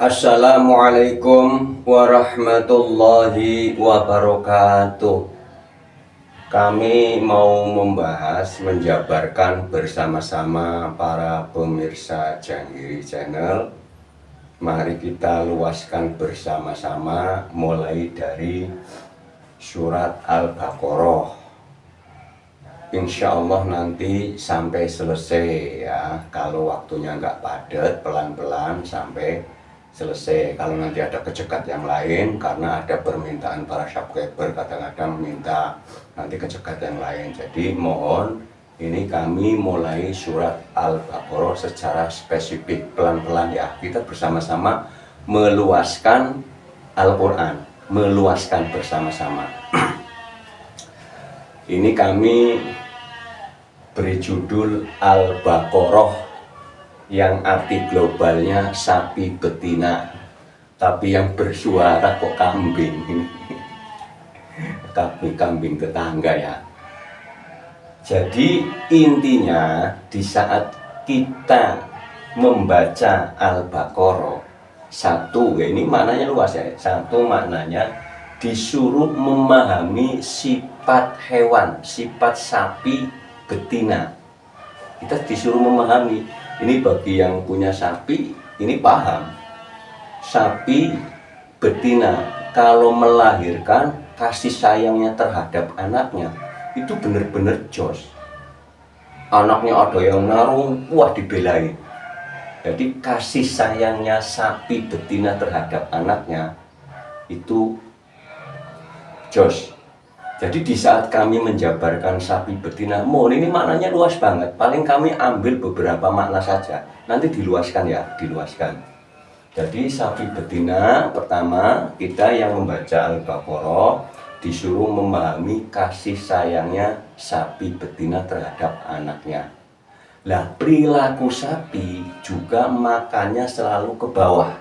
Assalamualaikum warahmatullahi wabarakatuh. Kami mau membahas, menjabarkan bersama-sama para pemirsa Janggiri Channel. Mari kita luaskan bersama-sama mulai dari surat Al-Baqarah. Insya Allah nanti sampai selesai ya. Kalau waktunya nggak padat, pelan-pelan sampai selesai. Kalau nanti ada kecekat yang lain, karena ada permintaan para subscriber kadang-kadang minta nanti kecekat yang lain. Jadi mohon, ini kami mulai surat Al-Baqarah secara spesifik, pelan-pelan ya. Kita bersama-sama meluaskan Al-Quran, meluaskan bersama-sama. Ini kami beri judul Al-Baqarah, yang arti globalnya sapi betina, tapi yang bersuara kok kambing. Kambing tetangga ya. Jadi intinya di saat kita membaca Al-Baqarah, satu ya, ini maknanya luas ya. Satu maknanya disuruh memahami sifat hewan, sifat sapi betina. Kita disuruh memahami. Ini bagi yang punya sapi, ini paham. Sapi betina kalau melahirkan, kasih sayangnya terhadap anaknya itu benar-benar jos. Anaknya ada yang narung, wah dibelain. Jadi kasih sayangnya sapi betina terhadap anaknya itu jos. Jadi di saat kami menjabarkan sapi betina, ini maknanya luas banget. Paling kami ambil beberapa makna saja. Nanti diluaskan ya, diluaskan. Jadi sapi betina, pertama kita yang membaca Al-Baqarah disuruh memahami kasih sayangnya sapi betina terhadap anaknya. Lah, perilaku sapi juga makannya selalu ke bawah.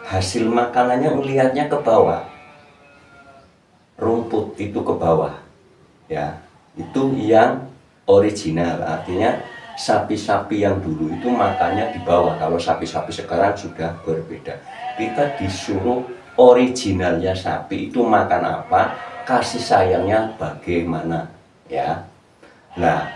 Hasil makanannya melihatnya ke bawah. Rumput itu ke bawah ya, itu yang original. Artinya sapi-sapi yang dulu itu makannya di bawah. Kalau sapi-sapi sekarang sudah berbeda. Kita disuruh originalnya sapi itu makan apa, kasih sayangnya bagaimana ya. Nah,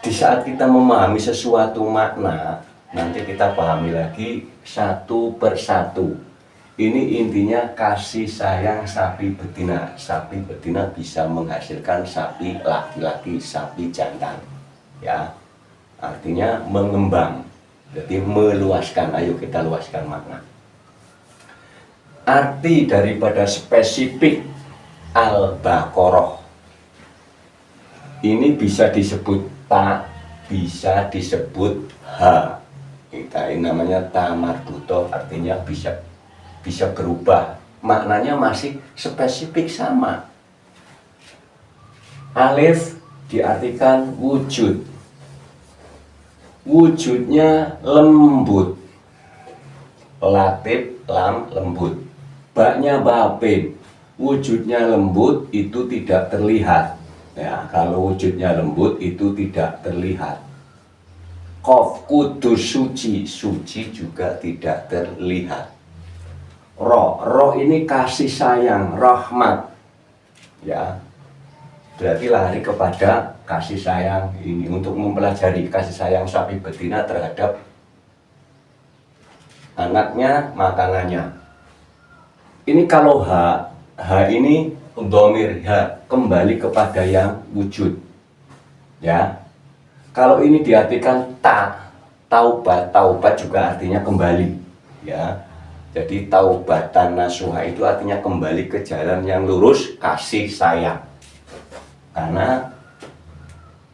di saat kita memahami sesuatu makna, nanti kita pahami lagi satu persatu. Ini intinya kasih sayang sapi betina. Sapi betina bisa menghasilkan sapi laki-laki, sapi jantan. Ya, artinya mengembang. Jadi meluaskan. Ayo kita luaskan makna. Arti daripada spesifik Al-Baqarah ini bisa disebut ta, bisa disebut ha. Ini namanya ta marbutoh, artinya bisa berubah, maknanya masih spesifik sama. Alif diartikan wujud, wujudnya lembut. Latif lam lembut. Baknya bapin, wujudnya lembut itu tidak terlihat ya. Kalau wujudnya lembut itu tidak terlihat. Qaf kudus suci, suci juga tidak terlihat. Roh ini kasih sayang, rahmat ya, berarti lari kepada kasih sayang ini untuk mempelajari kasih sayang sapi betina terhadap anaknya, makanannya. Ini kalau ha ini dhamir ha, kembali kepada yang wujud ya. Kalau ini diartikan ta, taubat juga artinya kembali ya. Jadi taubatan nasuha itu artinya kembali ke jalan yang lurus, kasih sayang. Karena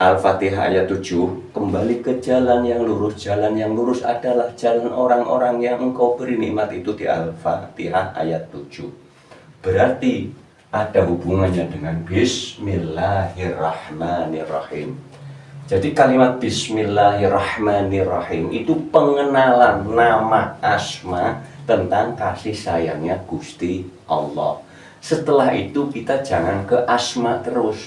Al-Fatihah ayat 7, kembali ke jalan yang lurus. Jalan yang lurus adalah jalan orang-orang yang engkau beri nikmat, itu di Al-Fatihah ayat 7. Berarti ada hubungannya dengan Bismillahirrahmanirrahim. Jadi kalimat Bismillahirrahmanirrahim itu pengenalan nama asma tentang kasih sayangnya Gusti Allah. Setelah itu kita jangan ke asma terus.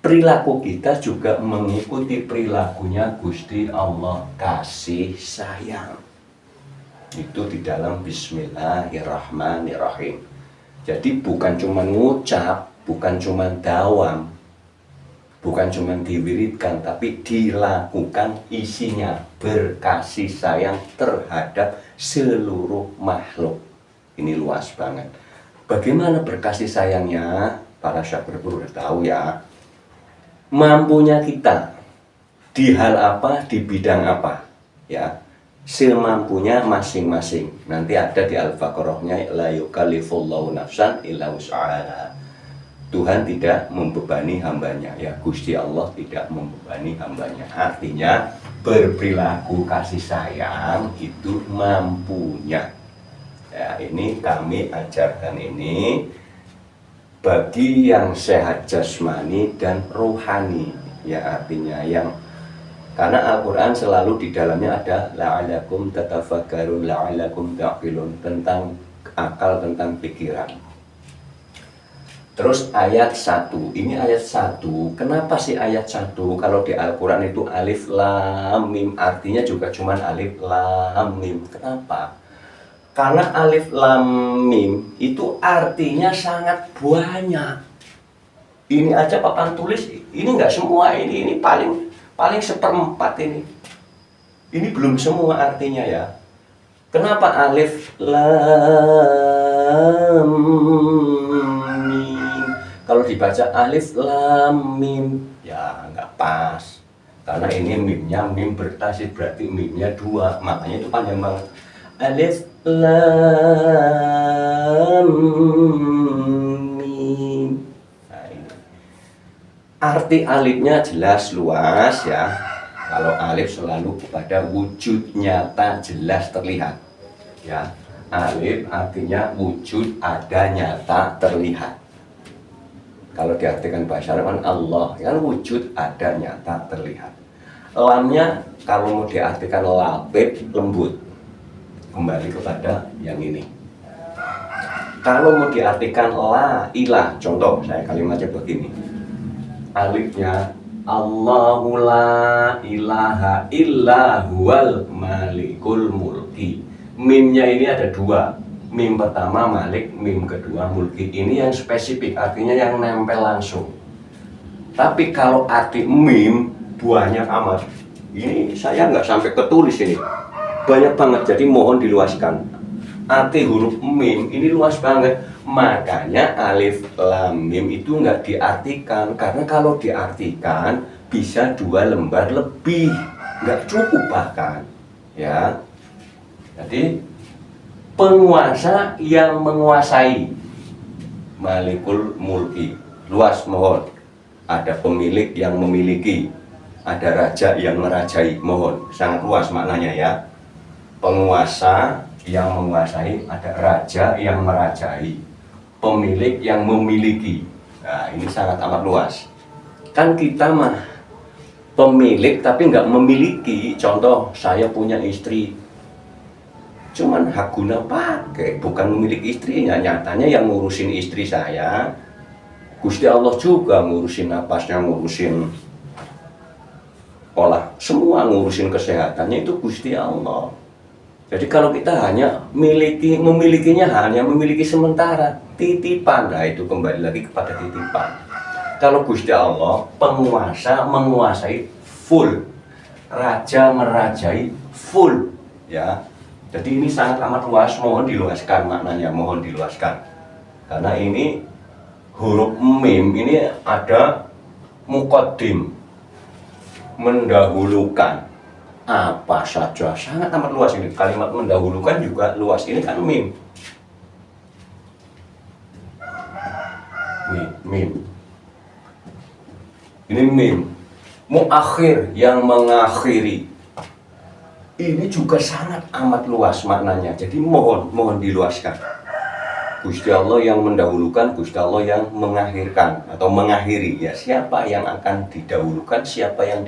Perilaku kita juga mengikuti perilakunya Gusti Allah, kasih sayang. Itu di dalam Bismillahirrahmanirrahim. Jadi bukan cuma ngucap, bukan cuma dawam, bukan cuma diwiridkan, tapi dilakukan, isinya berkasih sayang terhadap seluruh makhluk. Ini luas banget. Bagaimana berkasih sayangnya? Para syabir udah tahu ya. Mampunya kita di hal apa, di bidang apa, ya, semampunya masing-masing. Nanti ada di Al-Baqarahnya, la yukallifullahu nafsan illa wus'aha. Tuhan tidak membebani hambanya, ya, Gusti Allah tidak membebani hambanya. Artinya berperilaku kasih sayang itu mampunya. Ya, ini kami ajarkan ini bagi yang sehat jasmani dan rohani, ya, artinya yang, karena Al-Quran selalu di dalamnya ada la'alakum tatafakkarun, la'alakum ta'qilun, tentang akal, tentang pikiran. Terus ayat 1, ini ayat 1, kenapa sih ayat 1? Kalau di Al-Quran itu alif lam mim, artinya juga cuman alif lam mim. Kenapa? Karena alif lam mim itu artinya sangat banyak. Ini aja papan tulis, ini nggak semua, ini paling seperempat ini. Ini belum semua artinya ya. Kenapa alif lam mim? Kalau dibaca alif lam mim, ya nggak pas. Karena ini mimnya mim bertasydid, berarti mimnya 2, makanya itu panjang banget. Alif lam mim. Nah, ini. Arti alifnya jelas luas ya. Kalau alif selalu kepada wujud nyata jelas terlihat. Ya, alif artinya wujud ada nyata terlihat. Kalau diartikan bahasa Arab Allah, kan wujud ada nyata terlihat. Lamnya kalau mau diartikan labib, lembut. Kembali kepada yang ini. Kalau mau diartikan la ilah, contoh saya kalimatnya begini. Alifnya Allahu la ilaha illa huwal malikul mulki. Mimnya ini ada 2. Mim pertama malik, mim kedua mulki. Ini yang spesifik, artinya yang nempel langsung. Tapi kalau arti mim banyak amat. Ini saya nggak sampai ketulis ini. Banyak banget, jadi mohon diluaskan. Arti huruf mim ini luas banget. Makanya alif lam mim itu nggak diartikan, karena kalau diartikan bisa 2 lembar lebih, nggak cukup bahkan, ya. Jadi penguasa yang menguasai, malikul mulki, luas mohon. Ada pemilik yang memiliki, ada raja yang merajai, mohon, sangat luas maknanya ya. Penguasa yang menguasai, ada raja yang merajai, pemilik yang memiliki. Nah, ini sangat amat luas. Kan kita mah pemilik tapi nggak memiliki. Contoh, saya punya istri, cuman hak guna pakai, bukan memiliki istrinya. Nyatanya yang ngurusin istri saya Gusti Allah juga, ngurusin napasnya, ngurusin olah, semua ngurusin kesehatannya itu Gusti Allah. Jadi kalau kita hanya memilikinya hanya memiliki sementara, titipan, nah itu kembali lagi kepada titipan. Kalau Gusti Allah penguasa menguasai full, raja merajai full, ya. Jadi ini sangat amat luas, mohon diluaskan maknanya, mohon diluaskan. Karena ini huruf mim ini ada muqaddim, mendahulukan. Apa saja, sangat amat luas ini. Kalimat mendahulukan juga luas. Ini kan mim. Mim. Ini mim. Muakhir, yang mengakhiri. Ini juga sangat amat luas maknanya. Jadi mohon diluaskan. Gusti Allah yang mendahulukan, Gusti Allah yang mengakhirkan atau mengakhiri. Ya, siapa yang akan didahulukan, siapa yang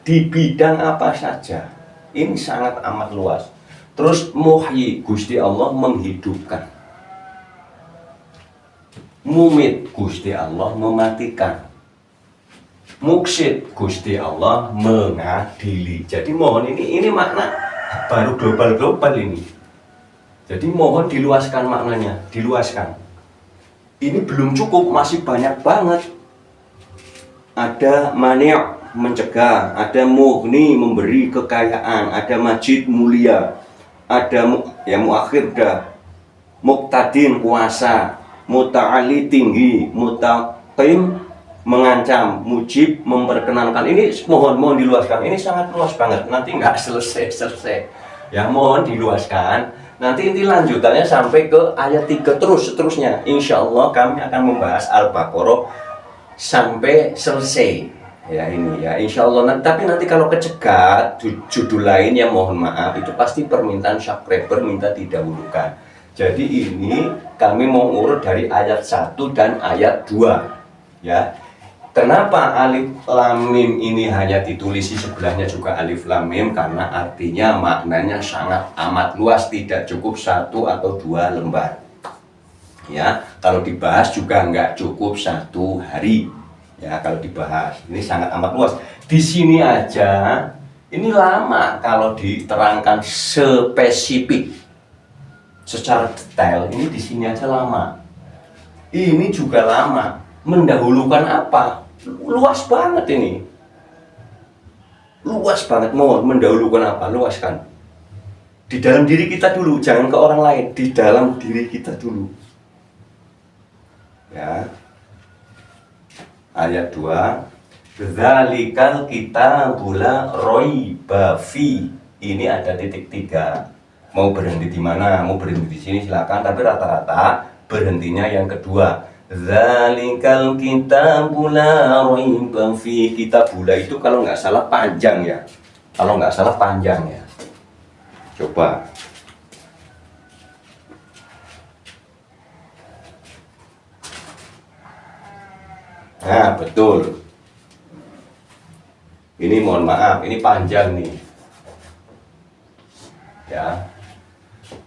di bidang apa saja. Ini sangat amat luas. Terus muhyi, Gusti Allah menghidupkan. Mumit, Gusti Allah mematikan. Muksid, Gusti Allah mengadili. Jadi mohon, ini makna baru global ini. Jadi mohon diluaskan maknanya, diluaskan. Ini belum cukup, masih banyak banget. Ada mani' mencegah, ada mughni memberi kekayaan, ada majid mulia, ada muakhir dah, muqtadin kuasa, muta'ali tinggi, mutaqim mengancam, mujib memperkenankan. Ini mohon diluaskan. Ini sangat luas banget. Nanti nggak selesai. Ya mohon diluaskan. Nanti ini lanjutannya sampai ke ayat 3 seterusnya. Insya Allah kami akan membahas Al-Baqarah sampai selesai. Ya ini ya insya Allah. Tapi nanti kalau kecegat judul lain ya mohon maaf, itu pasti permintaan subscriber minta didahulukan. Jadi ini kami mau urut dari ayat 1 dan ayat 2 ya. Kenapa alif lam mim ini hanya ditulis di sebelahnya juga alif lam mim? Karena artinya maknanya sangat amat luas, tidak cukup 1 atau 2 lembar. Ya, kalau dibahas juga nggak cukup 1 hari. Ya, kalau dibahas ini sangat amat luas. Di sini aja ini lama kalau diterangkan spesifik secara detail. Ini di sini aja lama. Ini juga lama. Mendahulukan apa? Luas banget ini. Luas banget. Mohon mendahulukan apa? Luaskan. Di dalam diri kita dulu, jangan ke orang lain. Di dalam diri kita dulu. Ya. Ayat 2. Dzalikal kitabul la raiba fi. Ini ada titik 3. Mau berhenti di mana? Mau berhenti di sini silakan, tapi rata-rata berhentinya yang kedua. Dzalikal kitabul la raiba fi. Kitabula itu kalau nggak salah panjang ya. Kalau nggak salah panjang ya. Coba. Nah, betul. Ini mohon maaf, ini panjang nih. Ya.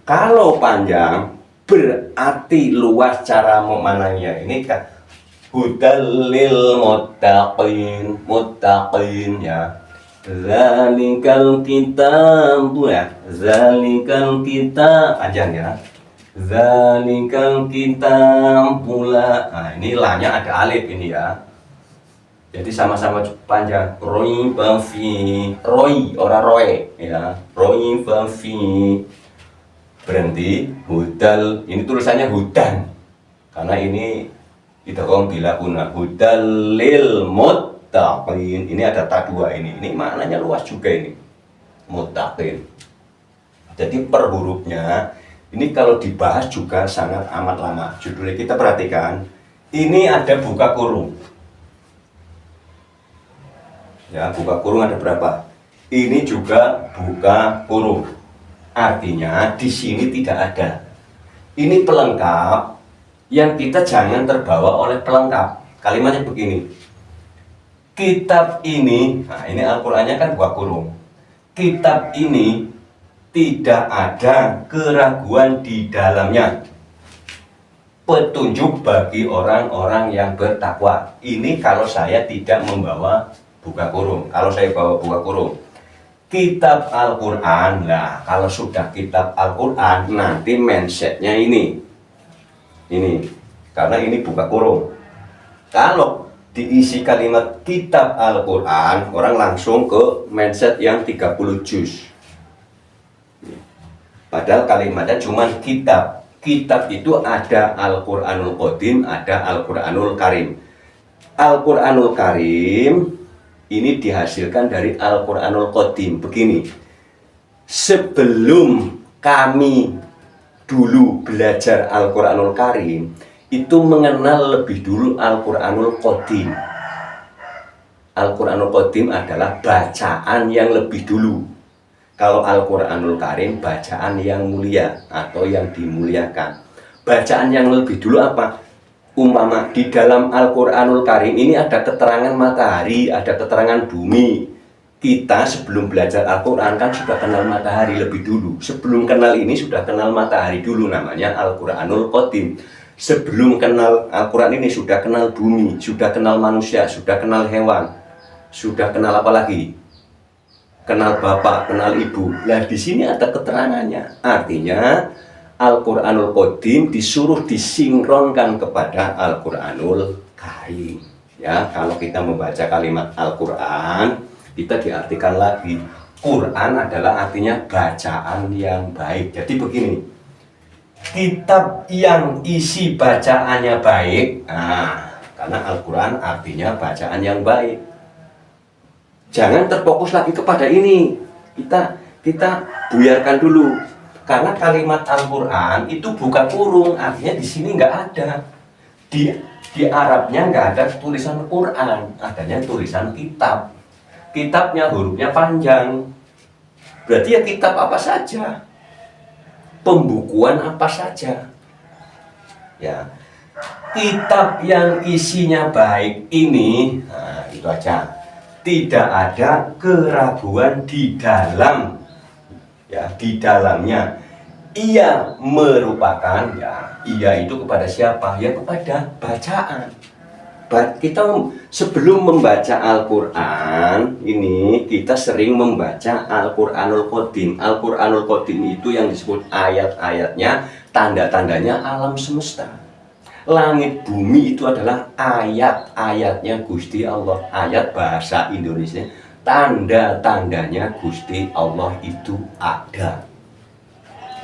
Kalau panjang berarti luas cara memananya. Ini kan hudal lil muttaqin ya. Zalikal kitab ya. Zalikal kitab panjang ya. Zalikal kitab pula. Nah, ini lanya ada alif ini ya. Jadi sama-sama panjang. Roy bafi, roy orang roy ya. Roy bafi. Berhenti hudal, ini tulisannya hudan karena ini kita bila guna hudal lil muttaqin. Ini ada ta 2 ini maknanya luas juga ini muttaqin. Jadi per hurufnya ini kalau dibahas juga sangat amat lama. Judulnya kita perhatikan, ini ada buka kurung ya, buka kurung ada berapa? Ini juga buka kurung. Artinya di sini tidak ada. Ini pelengkap yang kita jangan terbawa oleh pelengkap. Kalimatnya begini. Kitab ini, nah ini Al-Qur'annya kan buka kurung. Kitab ini tidak ada keraguan di dalamnya. Petunjuk bagi orang-orang yang bertakwa. Ini kalau saya tidak membawa buka kurung. Kalau saya bawa buka kurung. Kitab Al-Quran, nah kalau sudah kitab Al-Quran nanti mindsetnya ini karena ini buka kurung. Kalau diisi kalimat kitab Al-Quran, orang langsung ke mindset yang 30 juz. Padahal kalimatnya cuma kitab. Kitab itu ada Al-Quranul Qadim, ada Al-Quranul Karim. Al-Quranul Karim ini dihasilkan dari Al-Quranul Qadim. Begini, sebelum kami dulu belajar Al-Quranul Karim, itu mengenal lebih dulu Al-Quranul Qadim. Al-Quranul Qadim adalah bacaan yang lebih dulu. Kalau Al-Quranul Karim bacaan yang mulia atau yang dimuliakan. Bacaan yang lebih dulu apa? Umpama di dalam Al-Quranul Karim ini ada keterangan matahari, ada keterangan bumi. Kita sebelum belajar Al-Quran kan sudah kenal matahari lebih dulu. Sebelum kenal ini sudah kenal matahari dulu, namanya Al-Quranul Qadim. Sebelum kenal Al-Quran ini sudah kenal bumi, sudah kenal manusia, sudah kenal hewan, sudah kenal apa lagi? Kenal bapak, kenal ibu. Nah di sini ada keterangannya. Artinya Al-Quranul Qadim disuruh disinkronkan kepada Al-Quranul Karim. Ya, kalau kita membaca kalimat Al-Quran, kita diartikan lagi. Quran adalah artinya bacaan yang baik. Jadi begini, kitab yang isi bacaannya baik, karena Al-Quran artinya bacaan yang baik. Jangan terfokus lagi kepada ini. Kita buyarkan dulu. Karena kalimat Al-Quran itu bukan kurung, artinya di sini nggak ada. Di Arabnya nggak ada tulisan Quran, adanya tulisan kitab. Kitabnya hurufnya panjang. Berarti ya kitab apa saja, pembukuan apa saja. Ya, kitab yang isinya baik ini, itu aja. Tidak ada keraguan di dalam, ya, di dalamnya. Ia merupakan, ya, ia itu kepada siapa? Ya kepada bacaan. Kita sebelum membaca Al-Quran ini, kita sering membaca Al-Quranul Qadim. Al-Quranul Qadim itu yang disebut ayat-ayatnya, tanda-tandanya alam semesta. Langit bumi itu adalah ayat-ayatnya Gusti Allah. Ayat bahasa Indonesia, tanda-tandanya Gusti Allah itu ada.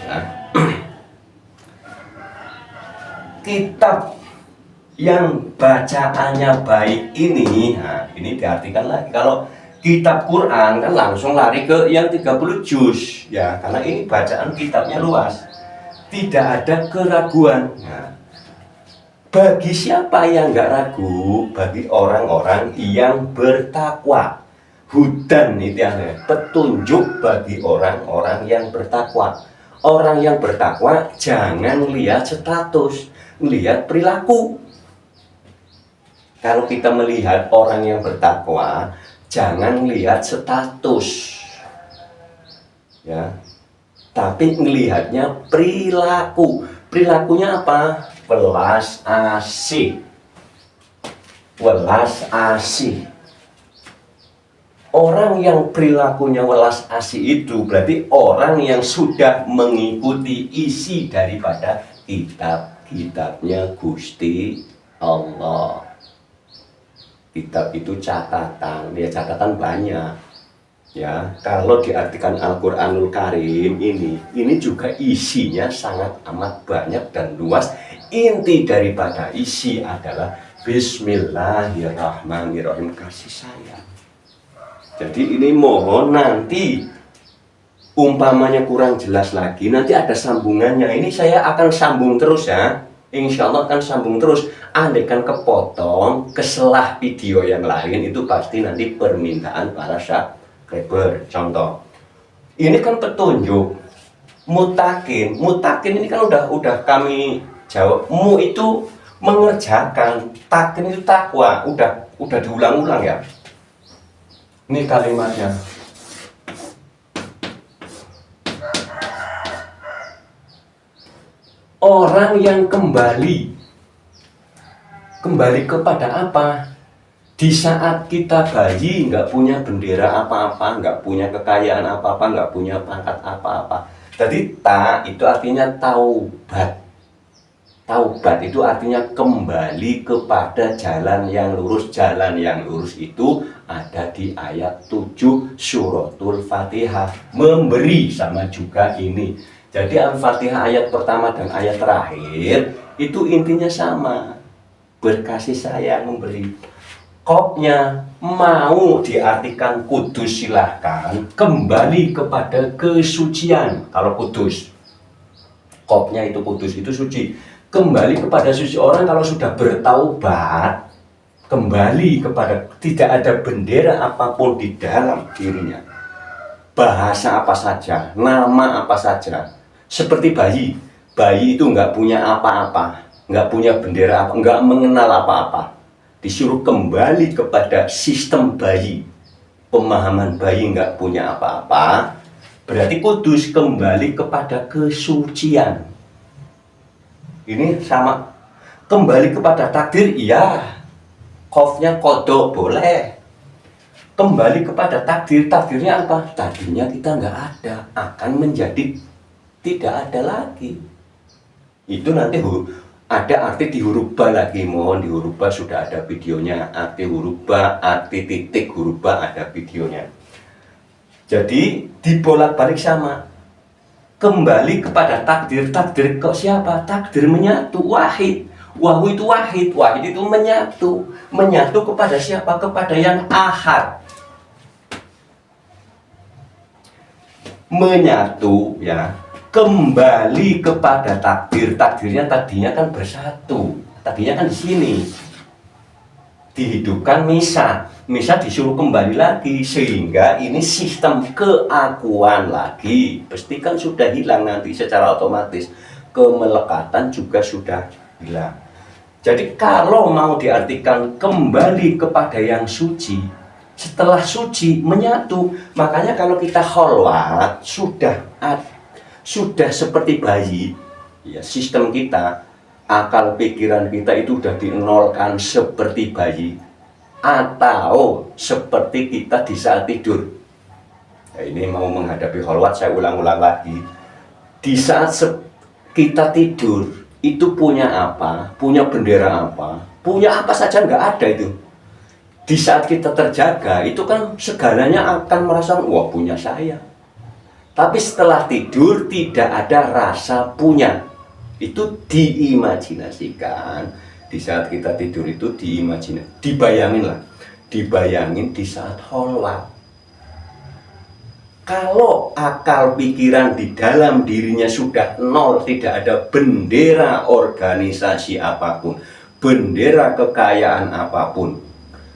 Ya. Kitab yang bacaannya baik ini, ini diartikan lagi. Kalau kitab Quran kan langsung lari ke yang 30 juz, ya, karena ini bacaan kitabnya luas. Tidak ada keraguan. Bagi siapa yang nggak ragu? Bagi orang-orang yang bertakwa. Hudan itu yang petunjuk bagi orang-orang yang bertakwa. Orang yang bertakwa jangan lihat status, lihat perilaku. Kalau kita melihat orang yang bertakwa, jangan lihat status, ya, tapi melihatnya perilaku. Perilakunya apa? Welas asih. Welas asih. Orang yang perilakunya welas asih itu berarti orang yang sudah mengikuti isi daripada kitabnya Gusti Allah. Kitab itu catatan, ya, catatan banyak. Ya, kalau diartikan Al-Quranul Karim ini juga isinya sangat amat banyak dan luas. Inti daripada isi adalah Bismillahirrahmanirrahim, kasih sayang. Jadi ini mohon nanti umpamanya kurang jelas lagi, nanti ada sambungannya. Ini saya akan sambung terus, ya. Insya Allah akan sambung terus. Andaikan kepotong, keselah video yang lain, itu pasti nanti permintaan para subscriber. Contoh, ini kan petunjuk. Mutakin ini kan udah kami jawab. Mu itu mengerjakan, takin itu takwa. Udah diulang-ulang, ya. Ini kalimatnya. Orang yang kembali kepada apa? Di saat kita bayi, nggak punya bendera apa-apa, nggak punya kekayaan apa-apa, nggak punya pangkat apa-apa. Jadi itu artinya taubat. Taubat itu artinya kembali kepada jalan yang lurus. Jalan yang lurus itu ada di ayat 7 suratul Fatihah. Memberi sama juga ini. Jadi Al-Fatihah ayat pertama dan ayat terakhir itu intinya sama. Berkasih sayang, memberi. Kopnya mau diartikan kudus, silahkan. Kembali kepada kesucian. Kalau kudus, kopnya itu kudus, itu suci. Kembali kepada suci. Orang kalau sudah bertaubat, kembali kepada, tidak ada bendera apapun di dalam dirinya, bahasa apa saja, nama apa saja. Seperti bayi itu nggak punya apa-apa, nggak punya bendera apa, nggak mengenal apa-apa. Disuruh kembali kepada sistem bayi, pemahaman bayi, nggak punya apa-apa, berarti kudus, kembali kepada kesucian. Ini sama. Kembali kepada takdir, iya. Qofnya kodok, boleh. Kembali kepada takdir, takdirnya apa? Tadinya kita nggak ada, akan menjadi tidak ada lagi. Itu nanti ada arti di huruf ba lagi, mohon di huruf ba sudah ada videonya, arti huruf ba, arti titik huruf ba ada videonya. Jadi dibolak-balik sama, kembali kepada takdir. Takdir kok siapa? Takdir menyatu, wahid. Wahu itu wahid, wahid itu menyatu. Menyatu kepada siapa? Kepada yang ahad. Menyatu ya, kembali kepada takdir. Takdirnya tadinya kan bersatu, tadinya kan di sini. Dihidupkan Misa, Misa disuruh kembali lagi, sehingga ini sistem keakuan lagi. Pastikan sudah hilang nanti secara otomatis. Kemelekatan juga sudah hilang. Jadi kalau mau diartikan kembali kepada yang suci, setelah suci menyatu, makanya kalau kita kholwat sudah seperti bayi, ya sistem kita, akal pikiran kita itu sudah dinolkan seperti bayi, atau seperti kita di saat tidur. Nah, ini mau menghadapi kholwat, saya ulang-ulang lagi. Di saat kita tidur, itu punya apa, punya bendera apa, punya apa saja nggak ada itu. Di saat kita terjaga, itu kan segalanya akan merasa, wah punya saya. Tapi setelah tidur tidak ada rasa punya. Itu diimajinasikan. Di saat kita tidur itu dibayangin di saat kholwat. Kalau akal pikiran di dalam dirinya sudah nol, tidak ada bendera organisasi apapun, bendera kekayaan apapun,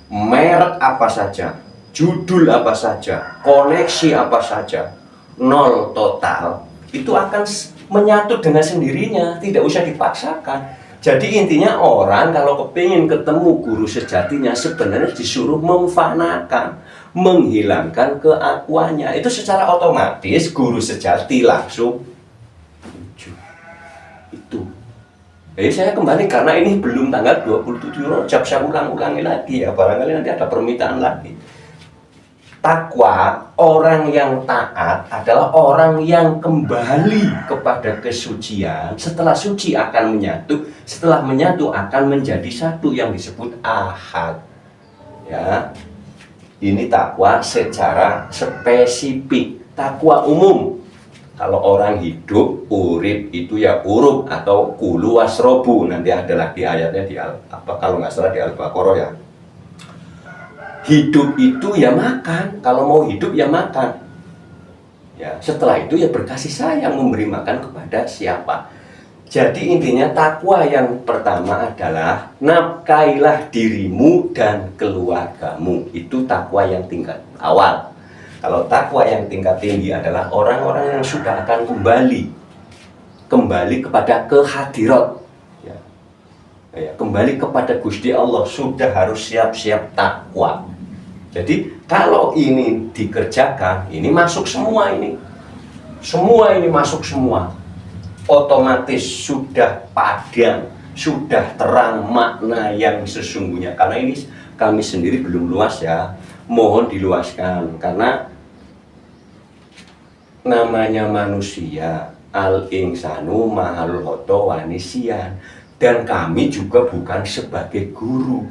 merek apa saja, judul apa saja, koleksi apa saja, nol total, itu akan menyatu dengan sendirinya, tidak usah dipaksakan. Jadi intinya orang kalau kepingin ketemu guru sejatinya sebenarnya disuruh memfanakan, menghilangkan keakuannya. Itu secara otomatis guru sejati langsung itu. Jadi saya kembali karena ini belum tanggal 27 Rajab, saya ulang-ulangi lagi ya, barangkali nanti ada permintaan lagi. Takwa, orang yang taat adalah orang yang kembali kepada kesucian. Setelah suci akan menyatu, setelah menyatu akan menjadi satu yang disebut ahad. Ya, ini takwa secara spesifik. Takwa umum, kalau orang hidup, urip itu ya urub atau kulu wasrobu. Nanti ada lagi ayatnya di kalau nggak salah di Al-Baqarah ya. Hidup itu ya makan, kalau mau hidup ya makan. Ya, setelah itu ya berkasih sayang, memberi makan kepada siapa. Jadi intinya takwa yang pertama adalah nafkailah dirimu dan keluargamu. Itu takwa yang tingkat awal. Kalau takwa yang tingkat tinggi adalah orang-orang yang sudah akan kembali kepada kehadirat. Ya, kembali kepada Gusti Allah, sudah harus siap-siap takwa. Jadi kalau ini dikerjakan, ini masuk semua ini. Semua ini masuk semua. Otomatis sudah padam, sudah terang makna yang sesungguhnya. Karena ini kami sendiri belum luas ya, mohon diluaskan. Karena namanya manusia, al-insanu mahal khoto wanisian. Dan kami juga bukan sebagai guru,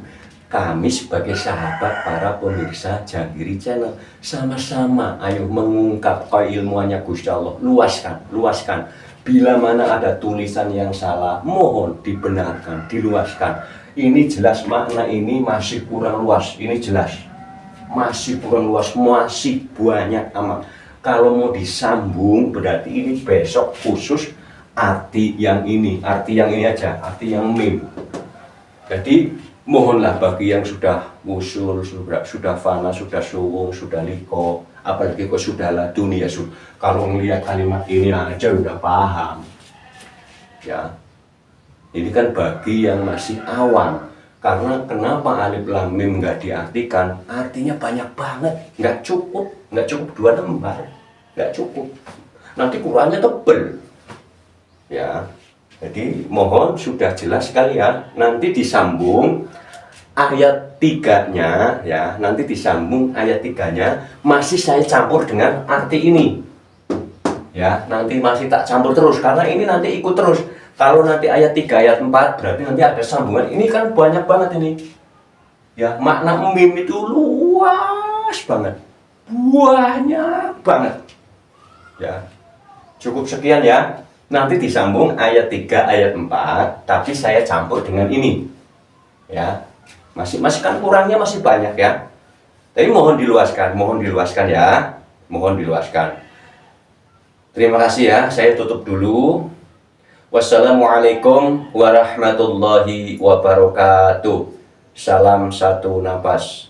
kami sebagai sahabat para pemirsa Jagiri Channel. Sama-sama ayo mengungkap keilmuannya Gusti Allah, luaskan. Bila mana ada tulisan yang salah, mohon dibenarkan, diluaskan. Ini jelas makna ini masih kurang luas, ini jelas masih kurang luas, masih banyak amat. Kalau mau disambung berarti ini besok khusus arti yang ini aja, arti yang mim. Jadi mohonlah bagi yang sudah usul, sudah fana, sudah suwung, sudah liko, apalagi kok sudah ladun ya, kalau melihat kalimat ini aja udah paham. Ya, ini kan bagi yang masih awam. Karena kenapa alif lam mim nggak diartikan? Artinya banyak banget, nggak cukup 2 lembar, nggak cukup. Nanti Qurannya tebel. Ya, jadi mohon sudah jelas sekali ya. Nanti disambung ayat 3-nya ya. Nanti disambung ayat 3-nya masih saya campur dengan arti ini. Ya, nanti masih tak campur terus karena ini nanti ikut terus. Kalau nanti ayat 3 ayat 4 berarti nanti ada sambungan. Ini kan banyak banget ini. Ya, makna mim itu luas banget. Banyak banget. Ya. Cukup sekian ya. Nanti disambung ayat 3 ayat 4, tapi saya campur dengan ini. Ya. Masih kan kurangnya masih banyak ya. Tapi mohon diluaskan ya. Mohon diluaskan. Terima kasih ya, saya tutup dulu. Wassalamualaikum warahmatullahi wabarakatuh. Salam satu napas.